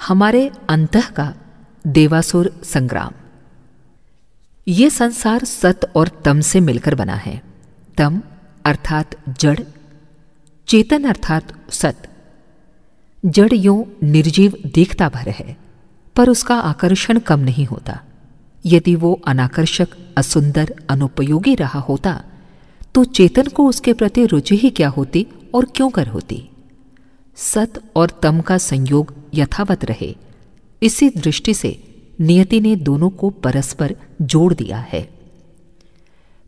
हमारे अंतः का देवासुर संग्राम। ये संसार सत और तम से मिलकर बना है। तम अर्थात जड़, चेतन अर्थात सत। जड़ यूं निर्जीव दिखता भर है, पर उसका आकर्षण कम नहीं होता। यदि वो अनाकर्षक, असुंदर, अनुपयोगी रहा होता तो चेतन को उसके प्रति रुचि ही क्या होती और क्यों कर होती। सत और तम का संयोग यथावत रहे, इसी दृष्टि से नियति ने दोनों को परस्पर जोड़ दिया है।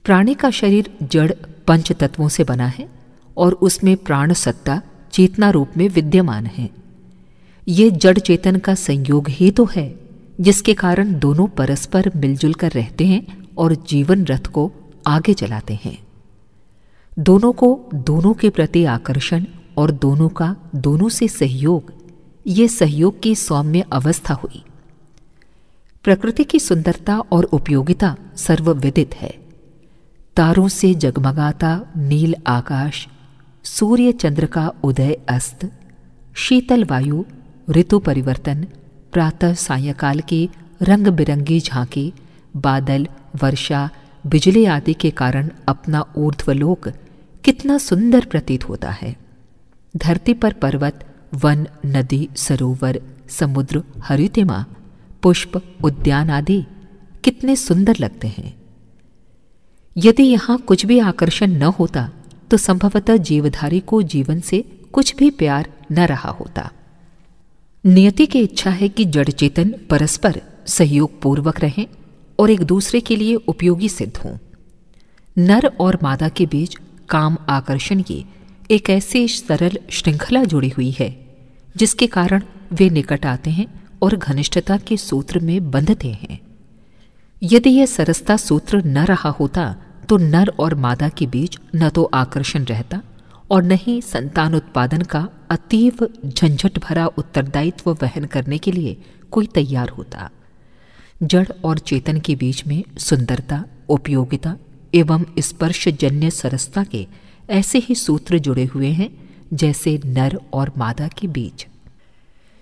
प्राणी का शरीर जड़ पंच तत्वों से बना है और उसमें प्राण सत्ता चेतना रूप में विद्यमान है। ये जड़ चेतन का संयोग ही तो है जिसके कारण दोनों परस्पर मिलजुल कर रहते हैं और जीवन रथ को आगे चलाते हैं। दोनों को दोनों के प्रति आकर्षण और दोनों का दोनों से सहयोग, ये सहयोग की सौम्य अवस्था हुई। प्रकृति की सुंदरता और उपयोगिता सर्वविदित है। तारों से जगमगाता नील आकाश, सूर्य चंद्र का उदय अस्त, शीतल वायु, ऋतु परिवर्तन, प्रातः सायंकाल की रंग बिरंगी झांकी, बादल, वर्षा, बिजली आदि के कारण अपना ऊर्ध्वलोक कितना सुंदर प्रतीत होता है। धरती पर पर्वत, वन, नदी, सरोवर, समुद्र, हरितिमा, पुष्प, उद्यान आदि कितने सुंदर लगते हैं। यदि यहां कुछ भी आकर्षण न होता तो संभवतः जीवधारी को जीवन से कुछ भी प्यार न रहा होता। नियति की इच्छा है कि जड़ चेतन परस्पर सहयोग पूर्वक रहें और एक दूसरे के लिए उपयोगी सिद्ध हों। नर और मादा के बीच काम आकर्षण की एक ऐसी सरल श्रृंखला जुड़ी हुई है जिसके कारण वे निकट आते हैं और घनिष्ठता के सूत्र में बंधते हैं। यदि यह सरसता सूत्र न रहा होता तो नर और मादा के बीच न तो आकर्षण रहता और न ही संतान उत्पादन का अतीव झंझट भरा उत्तरदायित्व वहन करने के लिए कोई तैयार होता। जड़ और चेतन के बीच में सुंदरता, उपयोगिता एवं स्पर्शजन्य सरसता के ऐसे ही सूत्र जुड़े हुए हैं जैसे नर और मादा के बीच।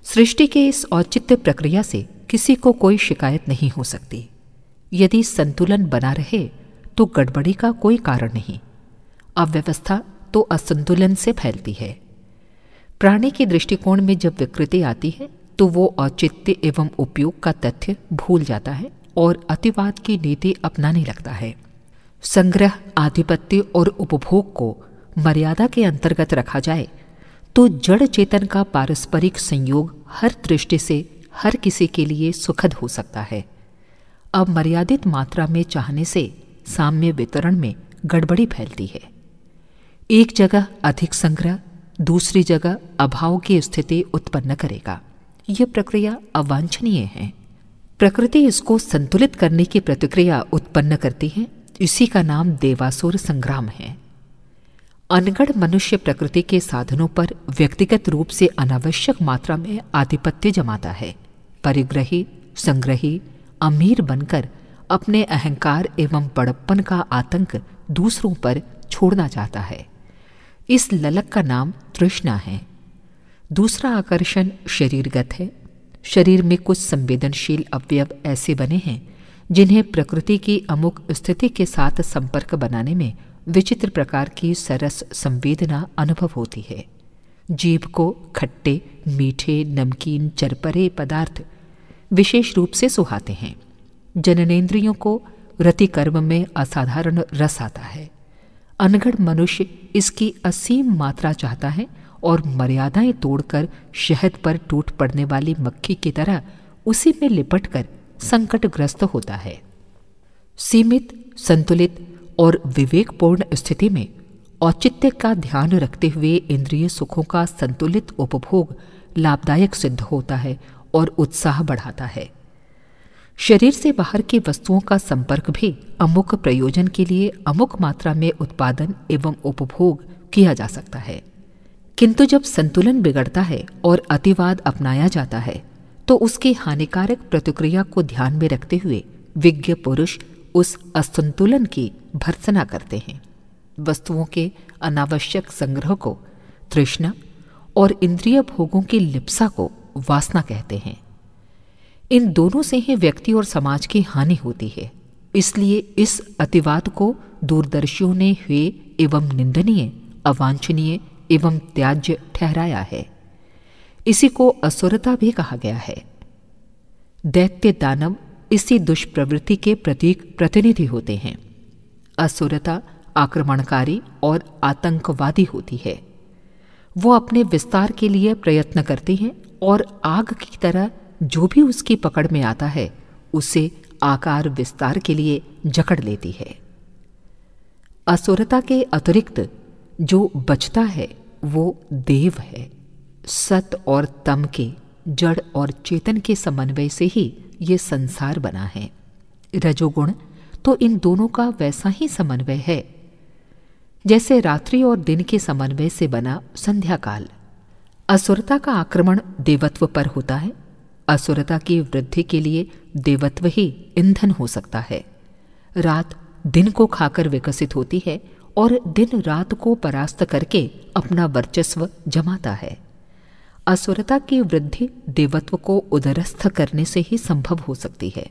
सृष्टि के इस औचित्य प्रक्रिया से किसी को कोई शिकायत नहीं हो सकती। यदि संतुलन बना रहे तो गड़बड़ी का कोई कारण नहीं। अव्यवस्था तो असंतुलन से फैलती है। प्राणी के दृष्टिकोण में जब विकृति आती है तो वो औचित्य एवं उपयोग का तथ्य भूल जाता है और अतिवाद की नीति अपनाने लगता है। संग्रह, आधिपत्य और उपभोग को मर्यादा के अंतर्गत रखा जाए तो जड़ चेतन का पारस्परिक संयोग हर दृष्टि से हर किसी के लिए सुखद हो सकता है। अब मर्यादित मात्रा में चाहने से साम्य वितरण में गड़बड़ी फैलती है। एक जगह अधिक संग्रह, दूसरी जगह अभाव की स्थिति उत्पन्न करेगा। यह प्रक्रिया अवांछनीय है। प्रकृति इसको संतुलित करने की प्रतिक्रिया उत्पन्न करती है। इसी का नाम देवासुर संग्राम है। अनगढ़ मनुष्य प्रकृति के साधनों पर व्यक्तिगत रूप से अनावश्यक मात्रा में आधिपत्य जमाता है। परिग्रही, संग्रही, अमीर बनकर अपने अहंकार एवं बड़प्पन का आतंक दूसरों पर छोड़ना चाहता है। इस ललक का नाम तृष्णा है। दूसरा आकर्षण शरीरगत है। शरीर में कुछ संवेदनशील अवयव ऐसे बने हैं जिन्हें प्रकृति की अमुक स्थिति के साथ संपर्क बनाने में विचित्र प्रकार की सरस संवेदना अनुभव होती है। जीभ को खट्टे, मीठे, नमकीन, चरपरे पदार्थ विशेष रूप से सुहाते हैं। जननेंद्रियों को रतिकर्म में असाधारण रस आता है। अनगढ़ मनुष्य इसकी असीम मात्रा चाहता है और मर्यादाएं तोड़कर शहद पर टूट पड़ने वाली मक्खी की तरह उसी में लिपटकर संकटग्रस्त होता है। सीमित, संतुलित और विवेकपूर्ण स्थिति में औचित्य का ध्यान रखते हुए इंद्रिय सुखों का संतुलित उपभोग लाभदायक सिद्ध होता है और उत्साह बढ़ाता है। शरीर से बाहर की वस्तुओं का संपर्क भी अमुक प्रयोजन के लिए अमुक मात्रा में उत्पादन एवं उपभोग किया जा सकता है। किंतु जब संतुलन बिगड़ता है और अतिवाद अपनाया जाता है तो उसकी हानिकारक प्रतिक्रिया को ध्यान में रखते हुए विज्ञ पुरुष उस असंतुलन की भर्त्सना करते हैं। वस्तुओं के अनावश्यक संग्रह को, तृष्णा और इंद्रिय भोगों की लिप्सा को वासना कहते हैं। इन दोनों से ही व्यक्ति और समाज की हानि होती है। इसलिए इस अतिवाद को दूरदर्शियों ने हेय एवं निंदनीय, अवांछनीय एवं त्याज्य ठहराया है। इसी को असुरता भी कहा गया है। दैत्य दानव इसी दुष्प्रवृत्ति के प्रतीक प्रतिनिधि होते हैं। असुरता आक्रमणकारी और आतंकवादी होती है। वो अपने विस्तार के लिए प्रयत्न करती हैं और आग की तरह जो भी उसकी पकड़ में आता है उसे आकार विस्तार के लिए जकड़ लेती है। असुरता के अतिरिक्त जो बचता है वो देव है। सत और तम के, जड़ और चेतन के समन्वय से ही ये संसार बना है। रजोगुण तो इन दोनों का वैसा ही समन्वय है जैसे रात्रि और दिन के समन्वय से बना संध्याकाल। असुरता का आक्रमण देवत्व पर होता है। असुरता की वृद्धि के लिए देवत्व ही ईंधन हो सकता है। रात दिन को खाकर विकसित होती है और दिन रात को परास्त करके अपना वर्चस्व जमाता है। असुरता की वृद्धि देवत्व को उदरस्थ करने से ही संभव हो सकती है।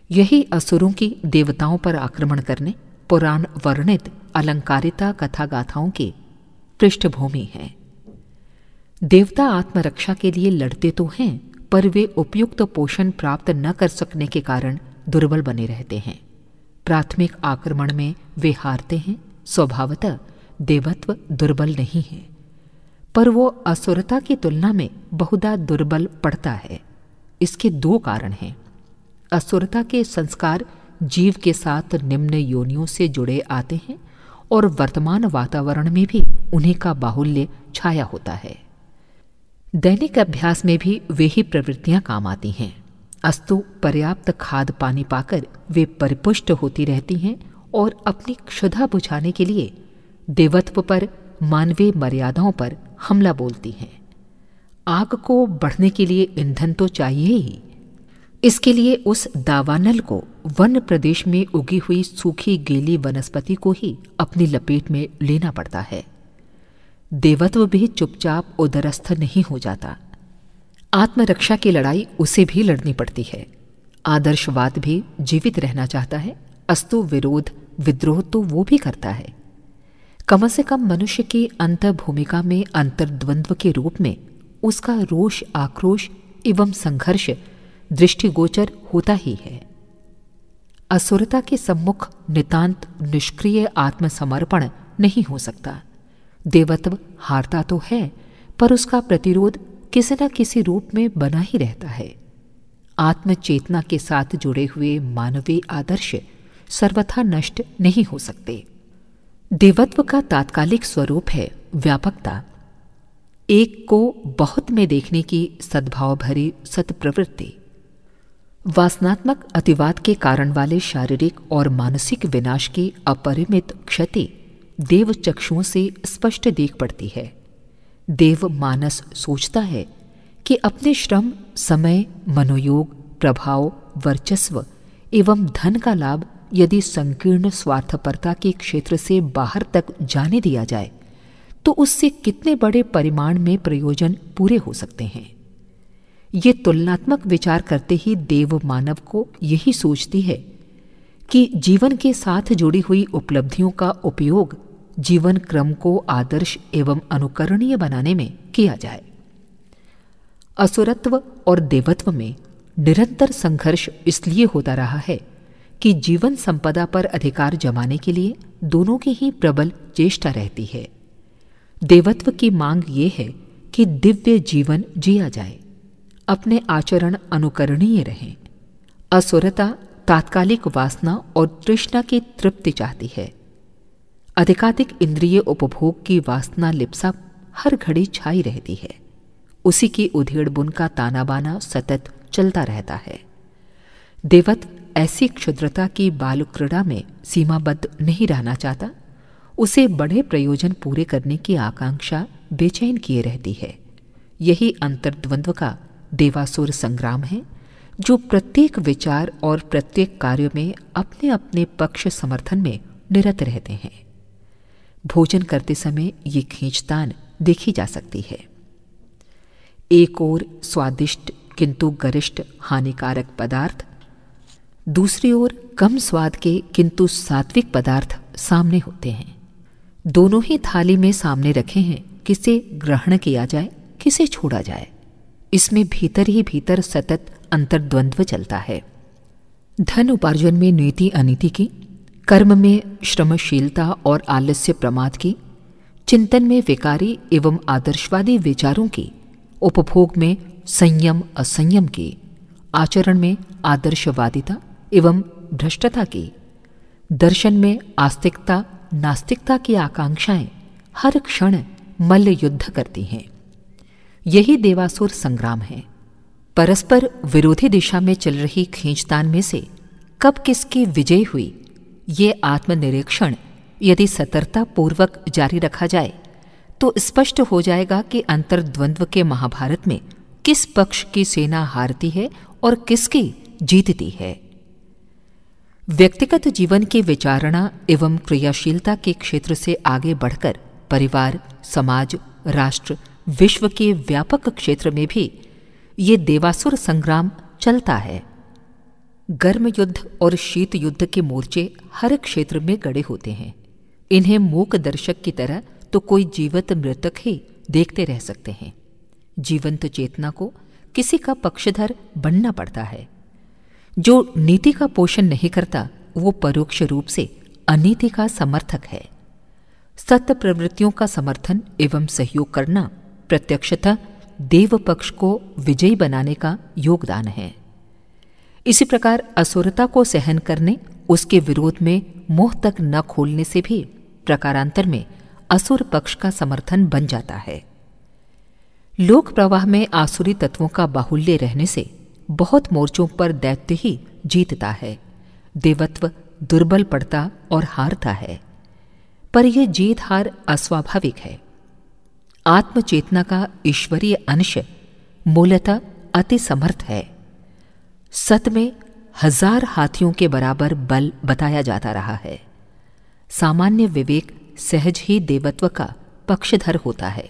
यही असुरों की देवताओं पर आक्रमण करने, पुराण वर्णित अलंकारिता कथा गाथाओं की पृष्ठभूमि है। देवता आत्मरक्षा के लिए लड़ते तो हैं, पर वे उपयुक्त पोषण प्राप्त न कर सकने के कारण दुर्बल बने रहते हैं। प्राथमिक आक्रमण में वे हारते हैं। स्वभावतः देवत्व दुर्बल नहीं है, पर वो असुरता की तुलना में बहुधा दुर्बल पड़ता है। इसके दो कारण हैं। असुरता के संस्कार जीव के साथ निम्न योनियों से जुड़े आते हैं और वर्तमान वातावरण में भी उन्हीं का बाहुल्य छाया होता है। दैनिक अभ्यास में भी वे ही प्रवृत्तियां काम आती हैं। अस्तु पर्याप्त खाद पानी पाकर वे परिपुष्ट होती रहती हैं और अपनी क्षुधा बुझाने के लिए देवत्व पर, मानवीय मर्यादाओं पर हमला बोलती हैं। आग को बढ़ने के लिए ईंधन तो चाहिए ही। इसके लिए उस दावानल को, वन प्रदेश में उगी हुई सूखी गीली वनस्पति को ही अपनी लपेट में लेना पड़ता है। देवत्व भी चुपचाप उदरस्थ नहीं हो जाता। आत्मरक्षा की लड़ाई उसे भी लड़नी पड़ती है। आदर्शवाद भी जीवित रहना चाहता है, अस्तु विरोध विद्रोह तो वो भी करता है। कम से कम मनुष्य की अंतर भूमिका में अंतर्द्वंद्व के रूप में उसका रोष, आक्रोश एवं संघर्ष दृष्टिगोचर होता ही है। असुरता के सम्मुख नितांत निष्क्रिय आत्मसमर्पण नहीं हो सकता। देवत्व हारता तो है, पर उसका प्रतिरोध किसी न किसी रूप में बना ही रहता है। आत्मचेतना के साथ जुड़े हुए मानवीय आदर्श सर्वथा नष्ट नहीं हो सकते। देवत्व का तात्कालिक स्वरूप है व्यापकता, एक को बहुत में देखने की सद्भाव भरी सत्प्रवृत्ति। वासनात्मक अतिवाद के कारण वाले शारीरिक और मानसिक विनाश की अपरिमित क्षति देव चक्षुओं से स्पष्ट देख पड़ती है। देव मानस सोचता है कि अपने श्रम, समय, मनोयोग, प्रभाव, वर्चस्व एवं धन का लाभ यदि संकीर्ण स्वार्थपरता के क्षेत्र से बाहर तक जाने दिया जाए तो उससे कितने बड़े परिमाण में प्रयोजन पूरे हो सकते हैं। ये तुलनात्मक विचार करते ही देव मानव को यही सोचती है कि जीवन के साथ जुड़ी हुई उपलब्धियों का उपयोग जीवन क्रम को आदर्श एवं अनुकरणीय बनाने में किया जाए। असुरत्व और देवत्व में निरंतर संघर्ष इसलिए होता रहा है कि जीवन संपदा पर अधिकार जमाने के लिए दोनों की ही प्रबल चेष्टा रहती है। देवत्व की मांग ये है कि दिव्य जीवन जिया जाए, अपने आचरण अनुकरणीय रहें। असुरता तात्कालिक वासना और तृष्णा की तृप्ति चाहती है। अधिकाधिक इंद्रिय उपभोग की वासना लिप्सा हर घड़ी छाई रहती है। उसी की उधेड़ बुन का ताना बाना सतत चलता रहता है। देवत्व ऐसी क्षुद्रता की बाल क्रीड़ा में सीमाबद्ध नहीं रहना चाहता। उसे बड़े प्रयोजन पूरे करने की आकांक्षा बेचैन किए रहती है। यही अंतर्द्वंद्व का देवासुर संग्राम है, जो प्रत्येक विचार और प्रत्येक कार्य में अपने अपने पक्ष समर्थन में निरत रहते हैं। भोजन करते समय ये खींचतान देखी जा सकती है। एक ओर स्वादिष्ट किंतु गरिष्ठ हानिकारक पदार्थ, दूसरी ओर कम स्वाद के किंतु सात्विक पदार्थ सामने होते हैं। दोनों ही थाली में सामने रखे हैं, किसे ग्रहण किया जाए, किसे छोड़ा जाए। इसमें भीतर ही भीतर सतत अंतर्द्वंद्व चलता है। धन उपार्जन में नीति अनीति की, कर्म में श्रमशीलता और आलस्य प्रमाद की, चिंतन में विकारी एवं आदर्शवादी विचारों की, उपभोग में संयम असंयम की, आचरण में आदर्शवादिता एवं भ्रष्टता की, दर्शन में आस्तिकता नास्तिकता की आकांक्षाएं हर क्षण मल्ल युद्ध करती हैं। यही देवासुर संग्राम है। परस्पर विरोधी दिशा में चल रही खींचतान में से कब किसकी विजय हुई, ये आत्मनिरीक्षण यदि सतर्कता पूर्वक जारी रखा जाए तो स्पष्ट हो जाएगा कि अंतर्द्वंद्व के महाभारत में किस पक्ष की सेना हारती है और किसकी जीतती है। व्यक्तिगत जीवन की विचारणा एवं क्रियाशीलता के क्षेत्र से आगे बढ़कर परिवार, समाज, राष्ट्र, विश्व के व्यापक क्षेत्र में भी ये देवासुर संग्राम चलता है। गर्म युद्ध और शीत युद्ध के मोर्चे हर क्षेत्र में गड़े होते हैं। इन्हें मूक दर्शक की तरह तो कोई जीवित मृतक ही देखते रह सकते हैं। जीवंत चेतना को किसी का पक्षधर बनना पड़ता है। जो नीति का पोषण नहीं करता वो परोक्ष रूप से अनीति का समर्थक है। सत्य प्रवृत्तियों का समर्थन एवं सहयोग करना प्रत्यक्षतः देव पक्ष को विजयी बनाने का योगदान है। इसी प्रकार असुरता को सहन करने, उसके विरोध में मोह तक न खोलने से भी प्रकारांतर में असुर पक्ष का समर्थन बन जाता है। लोक प्रवाह में आसुरी तत्वों का बाहुल्य रहने से बहुत मोर्चों पर दैत्य ही जीतता है। देवत्व दुर्बल पड़ता और हारता है। पर यह जीत हार अस्वाभाविक है। आत्मचेतना का ईश्वरीय अंश मूलतः अति समर्थ है। सत में 1000 हाथियों के बराबर बल बताया जाता रहा है। सामान्य विवेक सहज ही देवत्व का पक्षधर होता है।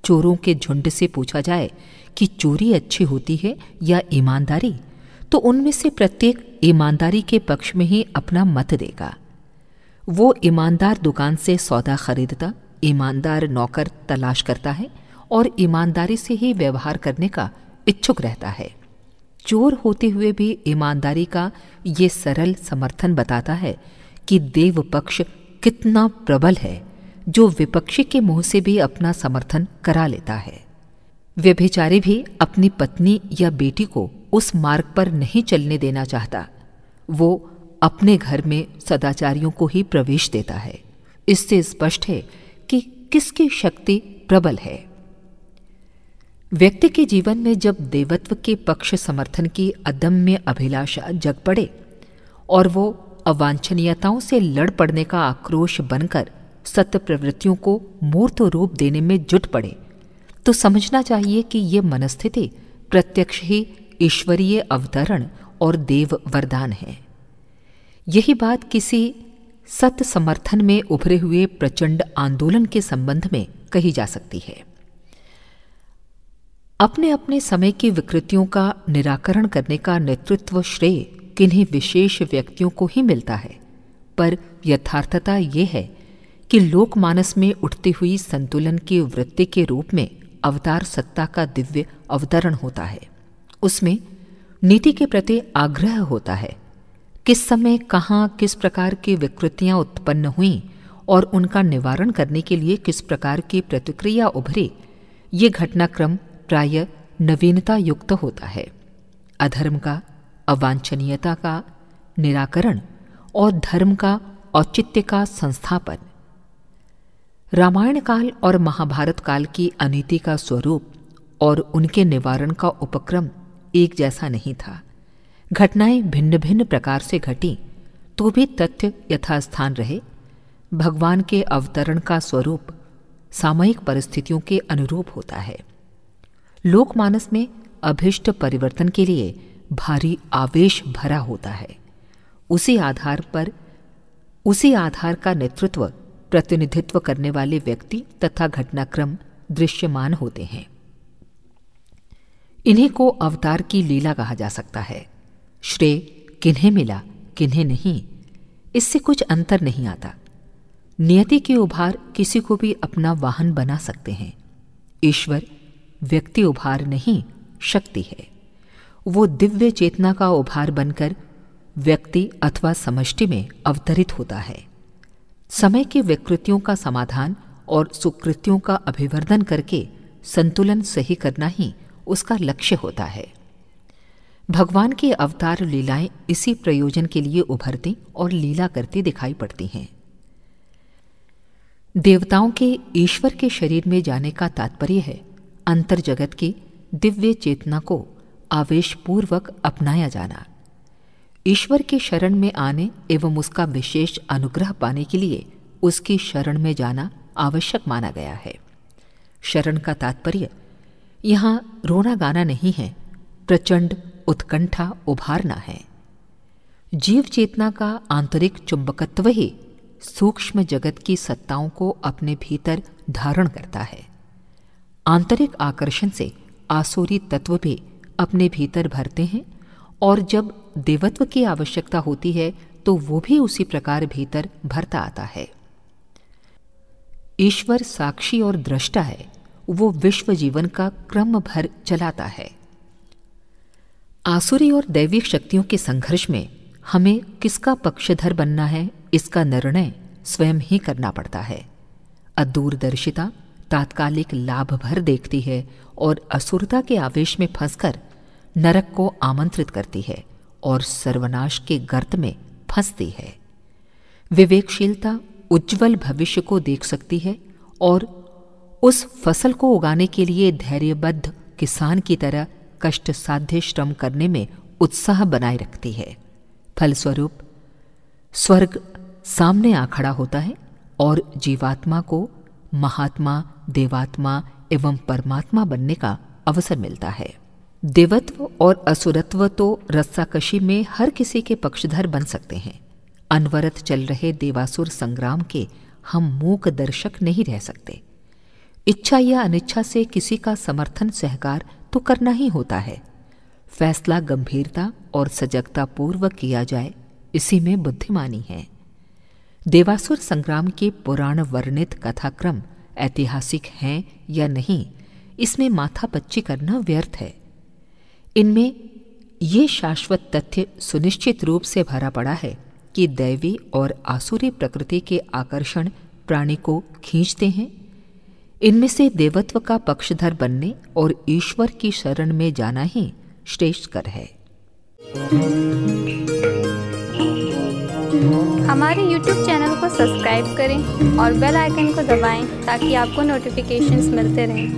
चोरों के झुंड से पूछा जाए कि चोरी अच्छी होती है या ईमानदारी, तो उनमें से प्रत्येक ईमानदारी के पक्ष में ही अपना मत देगा। वो ईमानदार दुकान से सौदा खरीदता, ईमानदार नौकर तलाश करता है और ईमानदारी से ही व्यवहार करने का इच्छुक रहता है। चोर होते हुए भी ईमानदारी का ये सरल समर्थन बताता है कि देव पक्ष कितना प्रबल है, जो विपक्षी के मुंह से भी अपना समर्थन करा लेता है। व्यभिचारी भी अपनी पत्नी या बेटी को उस मार्ग पर नहीं चलने देना चाहता। वो अपने घर में सदाचारियों को ही प्रवेश देता है। इससे स्पष्ट है कि किसकी शक्ति प्रबल है। व्यक्ति के जीवन में जब देवत्व के पक्ष समर्थन की अदम्य अभिलाषा जग पड़े और वो अवांछनीयताओं से लड़ पड़ने का आक्रोश बनकर सत्य प्रवृत्तियों को मूर्त रूप देने में जुट पड़े, तो समझना चाहिए कि ये मनस्थिति प्रत्यक्ष ही ईश्वरीय अवतरण और देव वरदान है। यही बात किसी सत्य समर्थन में उभरे हुए प्रचंड आंदोलन के संबंध में कही जा सकती है। अपने अपने समय की विकृतियों का निराकरण करने का नेतृत्व श्रेय किन्हीं विशेष व्यक्तियों को ही मिलता है, पर यथार्थता ये है कि लोकमानस में उठती हुई संतुलन की वृत्ति के रूप में अवतार सत्ता का दिव्य अवतरण होता है। उसमें नीति के प्रति आग्रह होता है। किस समय कहाँ किस प्रकार की विकृतियां उत्पन्न हुईं और उनका निवारण करने के लिए किस प्रकार की प्रतिक्रिया उभरी, ये घटनाक्रम प्राय नवीनता युक्त होता है। अधर्म का, अवांछनीयता का निराकरण और धर्म का, औचित्य का संस्थापन। रामायण काल और महाभारत काल की अनीति का स्वरूप और उनके निवारण का उपक्रम एक जैसा नहीं था। घटनाएं भिन्न भिन्न प्रकार से घटी तो भी तथ्य यथास्थान रहे। भगवान के अवतरण का स्वरूप सामयिक परिस्थितियों के अनुरूप होता है। लोकमानस में अभिष्ट परिवर्तन के लिए भारी आवेश भरा होता है। उसी आधार का नेतृत्व, प्रतिनिधित्व करने वाले व्यक्ति तथा घटनाक्रम दृश्यमान होते हैं। इन्हीं को अवतार की लीला कहा जा सकता है। श्रेय किन्हें मिला किन्हें नहीं, इससे कुछ अंतर नहीं आता। नियति के उभार किसी को भी अपना वाहन बना सकते हैं। ईश्वर व्यक्ति उभार नहीं, शक्ति है। वो दिव्य चेतना का उभार बनकर व्यक्ति अथवा समष्टि में अवतरित होता है। समय की विकृतियों का समाधान और सुकृतियों का अभिवर्धन करके संतुलन सही करना ही उसका लक्ष्य होता है। भगवान की अवतार लीलाएं इसी प्रयोजन के लिए उभरती और लीला करती दिखाई पड़ती हैं। देवताओं के ईश्वर के शरीर में जाने का तात्पर्य है अंतर जगत की दिव्य चेतना को आवेशपूर्वक अपनाया जाना। ईश्वर की शरण में आने एवं उसका विशेष अनुग्रह पाने के लिए उसकी शरण में जाना आवश्यक माना गया है। शरण का तात्पर्य यहाँ रोना गाना नहीं है, प्रचंड उत्कंठा उभारना है। जीव चेतना का आंतरिक चुंबकत्व ही सूक्ष्म जगत की सत्ताओं को अपने भीतर धारण करता है। आंतरिक आकर्षण से आसुरी तत्व भी अपने भीतर भरते हैं और जब देवत्व की आवश्यकता होती है तो वो भी उसी प्रकार भीतर भरता आता है। ईश्वर साक्षी और दृष्टा है, वो विश्व जीवन का क्रम भर चलाता है। आसुरी और दैविक शक्तियों के संघर्ष में हमें किसका पक्षधर बनना है, इसका निर्णय स्वयं ही करना पड़ता है। अदूरदर्शिता तात्कालिक लाभ भर देखती है और असुरता के आवेश में फंसकर नरक को आमंत्रित करती है और सर्वनाश के गर्त में फंसती है। विवेकशीलता उज्ज्वल भविष्य को देख सकती है और उस फसल को उगाने के लिए धैर्यबद्ध किसान की तरह कष्ट साध्य श्रम करने में उत्साह बनाए रखती है। फलस्वरूप स्वर्ग सामने आ खड़ा होता है और जीवात्मा को महात्मा, देवात्मा एवं परमात्मा बनने का अवसर मिलता है। देवत्व और असुरत्व तो रस्साकशी में हर किसी के पक्षधर बन सकते हैं। अनवरत चल रहे देवासुर संग्राम के हम मूक दर्शक नहीं रह सकते। इच्छा या अनिच्छा से किसी का समर्थन सहकार तो करना ही होता है। फैसला गंभीरता और सजगता पूर्वक किया जाए, इसी में बुद्धिमानी है। देवासुर संग्राम के पुराण वर्णित कथाक्रम ऐतिहासिक हैं या नहीं, इसमें माथापच्ची करना व्यर्थ है। इनमें ये शाश्वत तथ्य सुनिश्चित रूप से भरा पड़ा है कि दैवी और आसुरी प्रकृति के आकर्षण प्राणी को खींचते हैं। इनमें से देवत्व का पक्षधर बनने और ईश्वर की शरण में जाना ही श्रेष्ठकर है। हमारे YouTube चैनल को सब्सक्राइब करें और बेल आइकन को दबाएं ताकि आपको नोटिफिकेशंस मिलते रहें।